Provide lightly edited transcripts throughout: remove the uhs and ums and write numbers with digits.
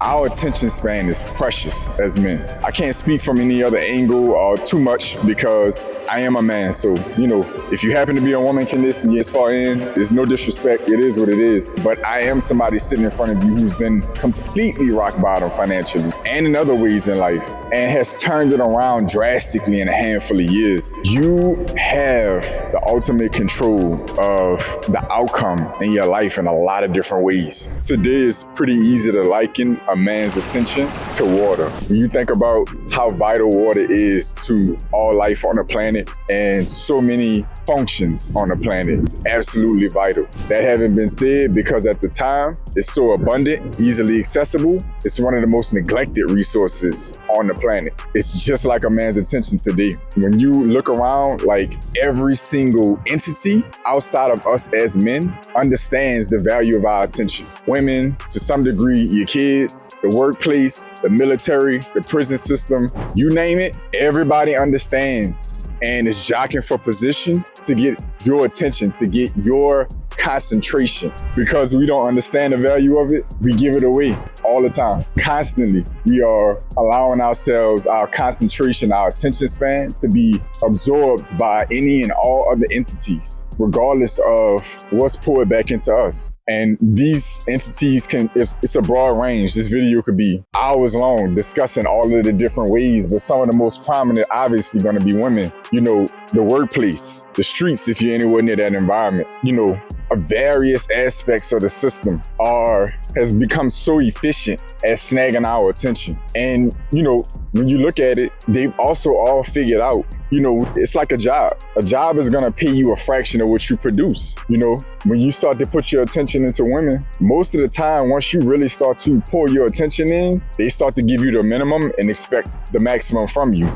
Our attention span is precious as men. I can't speak from any other angle or too much because I am a man. So, if you happen to be a woman can listen years far in, there's no disrespect. It is what it is. But I am somebody sitting in front of you who's been completely rock bottom financially and in other ways in life and has turned it around drastically in a handful of years. You have the ultimate control of the outcome in your life in a lot of different ways. Today is pretty easy to liken a man's attention to water. When you think about how vital water is to all life on the planet and so many functions on the planet, it's absolutely vital. That having been said, because at the time it's so abundant, easily accessible, it's one of the most neglected resources on the planet. It's just like a man's attention today. When you look around, like every single entity outside of us as men understands the value of our attention. Women, to some degree, your kids, the workplace, the military, the prison system, you name it, everybody understands and is jockeying for position to get your attention, to get your concentration. Because we don't understand the value of it, we give it away all the time. Constantly, we are allowing ourselves, our concentration, our attention span to be absorbed by any and all other entities, regardless of what's poured back into us. And these entities it's a broad range. This video could be hours long discussing all of the different ways, but some of the most prominent obviously going to be women. The workplace, the streets, if you're anywhere near that environment, various aspects of the system has become so efficient at snagging our attention. And, when you look at it, they've also all figured out, it's like a job. A job is going to pay you a fraction of what you produce. When you start to put your attention into women, most of the time, once you really start to pour your attention in, they start to give you the minimum and expect the maximum from you.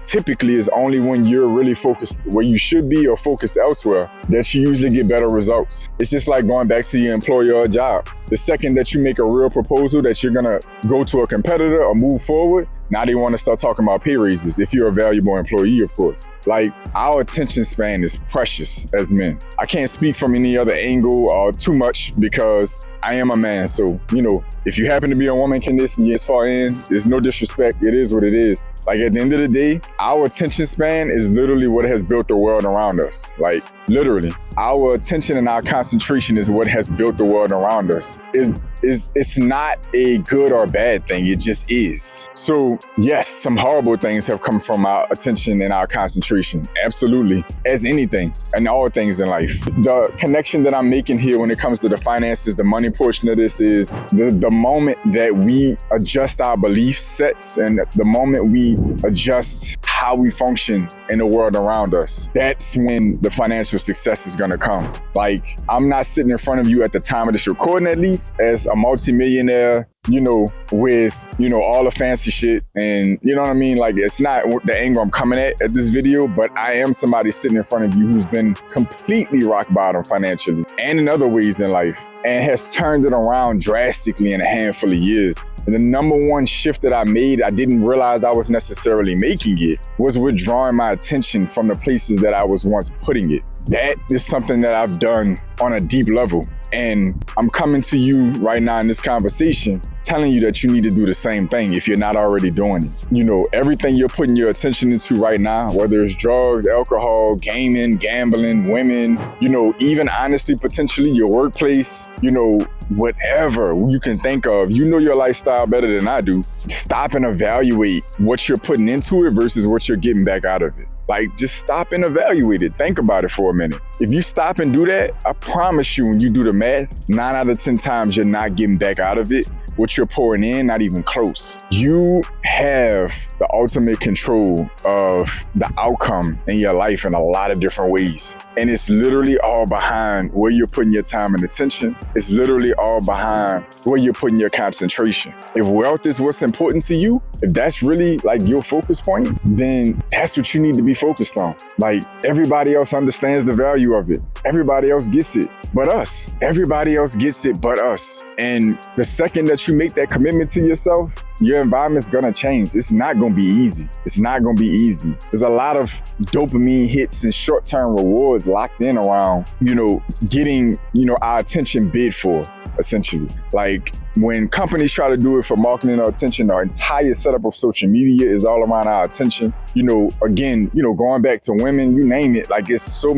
Typically is only when you're really focused where you should be or focused elsewhere that you usually get better results. It's just like going back to your employer or job. The second that you make a real proposal that you're gonna go to a competitor or move forward, now they want to start talking about pay raises if you're a valuable employee, of course. Like, our attention span is precious as men. I can't speak from any other angle or too much because I am a man. So, if you happen to be a woman can listen years far in, there's no disrespect. It is what it is. Like, at the end of the day, our attention span is literally what has built the world around us. Like, literally. Our attention and our concentration is what has built the world around us. It's not a good or bad thing. It just is. So yes, some horrible things have come from our attention and our concentration. Absolutely. As anything and all things in life. The connection that I'm making here when it comes to the finances, the money portion of this is the moment that we adjust our belief sets and the moment we adjust how we function in the world around us, that's when the financial success is going to come. Like, I'm not sitting in front of you at the time of this recording, at least, as a multimillionaire, with, all the fancy shit. And you know what I mean? Like, it's not the angle I'm coming at this video, but I am somebody sitting in front of you who's been completely rock bottom financially and in other ways in life and has turned it around drastically in a handful of years. And the number one shift that I made, I didn't realize I was necessarily making it, was withdrawing my attention from the places that I was once putting it. That is something that I've done on a deep level. And I'm coming to you right now in this conversation, telling you that you need to do the same thing if you're not already doing it. Everything you're putting your attention into right now, whether it's drugs, alcohol, gaming, gambling, women, even honestly, potentially your workplace, whatever you can think of, your lifestyle better than I do. Stop and evaluate what you're putting into it versus what you're getting back out of it. Like, just stop and evaluate it. Think about it for a minute. If you stop and do that, I promise you, when you do the math, 9 out of 10 times you're not getting back out of it what you're pouring in, not even close. You have the ultimate control of the outcome in your life in a lot of different ways. And it's literally all behind where you're putting your time and attention. It's literally all behind where you're putting your concentration. If wealth is what's important to you, if that's really like your focus point, then that's what you need to be focused on. Like, everybody else understands the value of it. Everybody else gets it but us. Everybody else gets it but us. And the second that you make that commitment to yourself, your environment's gonna change. It's not gonna be easy. It's not gonna be easy. There's a lot of dopamine hits and short-term rewards locked in around, getting, our attention bid for, essentially. Like, when companies try to do it for marketing or attention, our entire setup of social media is all around our attention. Again, going back to women, you name it, like it's so,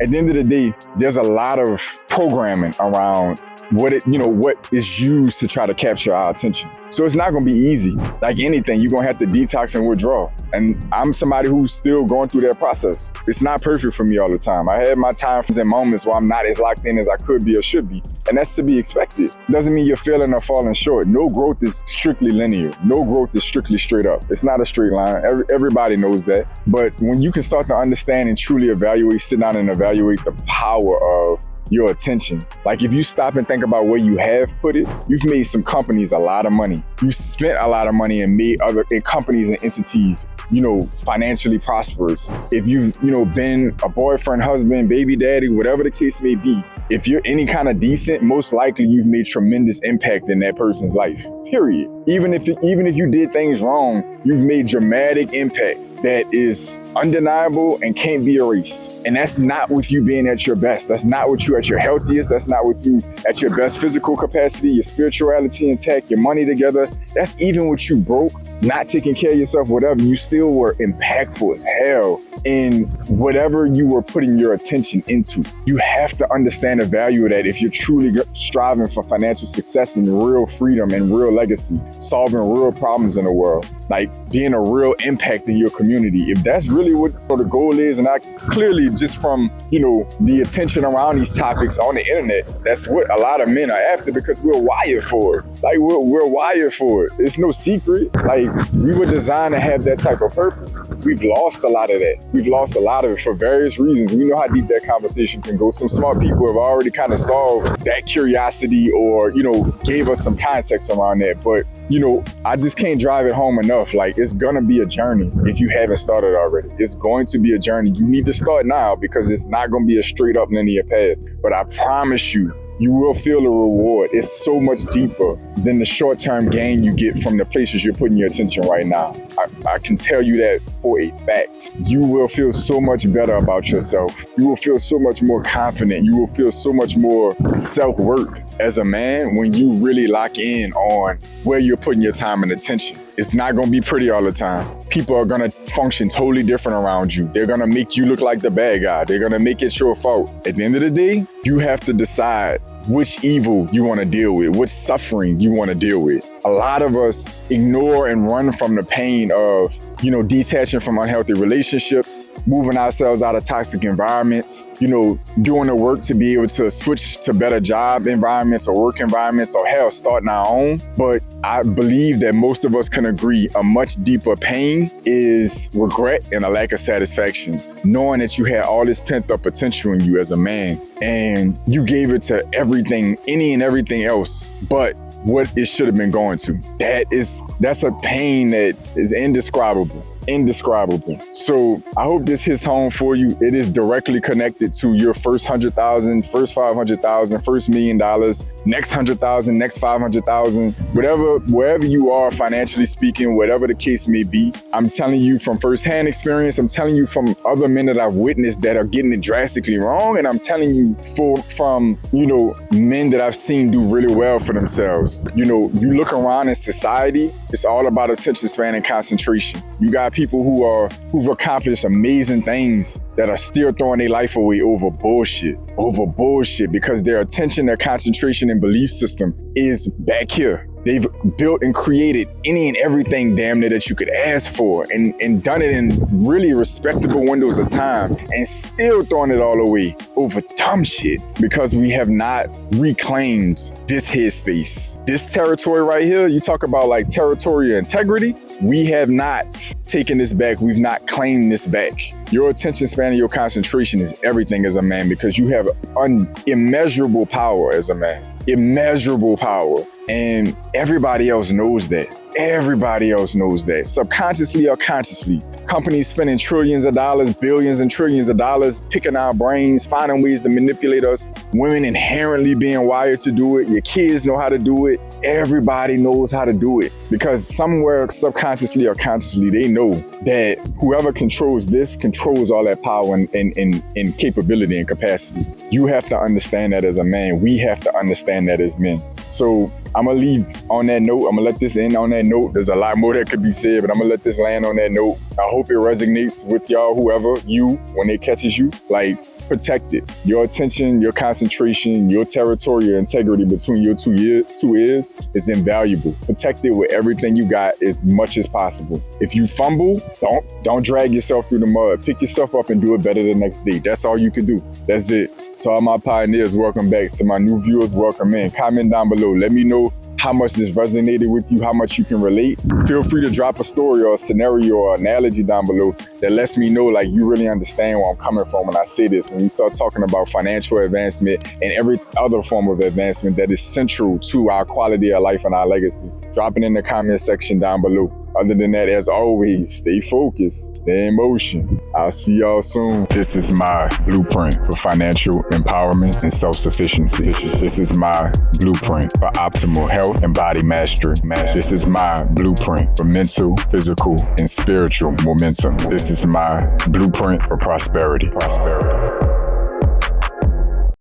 at the end of the day, there's a lot of programming around what is used to try to capture our attention. So it's not going to be easy. Like anything, you're going to have to detox and withdraw. And I'm somebody who's still going through that process. It's not perfect for me all the time. I had my times and moments where I'm not as locked in as I could be or should be. And that's to be expected. Doesn't mean you're failing or falling short. No growth is strictly linear. No growth is strictly straight up. It's not a straight line. Everybody knows that. But when you can start to understand and truly evaluate, sit down and evaluate the power of your attention. Like if you stop and think about where you have put it, you've made some companies a lot of money. You spent a lot of money and made other companies and entities, financially prosperous. If you've, been a boyfriend, husband, baby daddy, whatever the case may be, if you're any kind of decent, most likely you've made tremendous impact in that person's life, period. Even if you did things wrong, you've made dramatic impact that is undeniable and can't be erased. And that's not with you being at your best. That's not with you at your healthiest. That's not with you at your best physical capacity, your spirituality intact, your money together. That's even with you broke, not taking care of yourself, whatever. You still were impactful as hell in whatever you were putting your attention into. You have to understand the value of that if you're truly striving for financial success and real freedom and real legacy, solving real problems in the world, like being a real impact in your community. If that's really what the goal is, and I clearly just from, the attention around these topics on the internet, that's what a lot of men are after because we're wired for it. Like we're wired for it. It's no secret. Like we were designed to have that type of purpose. We've lost a lot of that. We've lost a lot of it for various reasons. We know how deep that conversation can go. Some smart people have already kind of solved that curiosity or, gave us some context around that. But, I just can't drive it home enough. Like it's gonna be a journey if you haven't started already. It's going to be a journey. You need to start now because it's not going to be a straight up linear path. But I promise you, you will feel a reward. It's so much deeper than the short-term gain you get from the places you're putting your attention right now. I can tell you that for a fact. You will feel so much better about yourself. You will feel so much more confident. You will feel so much more self-worth as a man when you really lock in on where you're putting your time and attention. It's not going to be pretty all the time. People are going to function totally different around you. They're going to make you look like the bad guy. They're going to make it your fault. At the end of the day, you have to decide which evil you want to deal with, which suffering you want to deal with. A lot of us ignore and run from the pain of, detaching from unhealthy relationships, moving ourselves out of toxic environments, doing the work to be able to switch to better job environments or work environments or hell, starting our own. But I believe that most of us can agree a much deeper pain is regret and a lack of satisfaction, knowing that you had all this pent up potential in you as a man and you gave it to everything, any and everything else, but what it should have been going to. That's a pain that is indescribable. So I hope this hits home for you. It is directly connected to your first 100,000, first 500,000, first $1 million, next 100,000, next 500,000, wherever you are financially speaking, whatever the case may be. I'm telling you from firsthand experience. I'm telling you from other men that I've witnessed that are getting it drastically wrong. And I'm telling you from men that I've seen do really well for themselves. You look around in society, it's all about attention span and concentration. You got people who've accomplished amazing things that are still throwing their life away over bullshit because their attention, their concentration and belief system is back here. They've built and created any and everything damn near that you could ask for and done it in really respectable windows of time and still throwing it all away over dumb shit because we have not reclaimed this headspace. This territory right here, you talk about like territorial integrity, we have not taken this back. We've not claimed this back. Your attention span and your concentration is everything as a man because you have immeasurable power as a man. Immeasurable power. And everybody else knows that. Subconsciously or consciously. Companies spending trillions of dollars, billions and trillions of dollars, picking our brains, finding ways to manipulate us. Women inherently being wired to do it. Your kids know how to do it. Everybody knows how to do it because somewhere subconsciously or consciously, they know that whoever controls this controls all that power and capability and capacity. You have to understand that as a man. We have to understand that as men. So I'm gonna leave on that note. I'm gonna let this end on that note. There's a lot more that could be said, but I'm gonna let this land on that note. I hope it resonates with y'all, whoever, you, when it catches you. Like, protect it. Your attention, your concentration, your territorial integrity between your two ears is invaluable. Protect it with everything you got as much as possible. If you fumble, don't drag yourself through the mud. Pick yourself up and do it better the next day. That's all you can do. That's it. To all my pioneers, welcome back. To my new viewers, welcome in. Comment down below. Let me know how much this resonated with you, how much you can relate. Feel free to drop a story or a scenario or analogy down below that lets me know like you really understand where I'm coming from when I say this. When we start talking about financial advancement and every other form of advancement that is central to our quality of life and our legacy. Drop it in the comment section down below. Other than that, as always, stay focused, stay in motion. I'll see y'all soon. This is my blueprint for financial empowerment and self-sufficiency. This is my blueprint for optimal health and body mastery. This is my blueprint for mental, physical, and spiritual momentum. This is my blueprint for prosperity.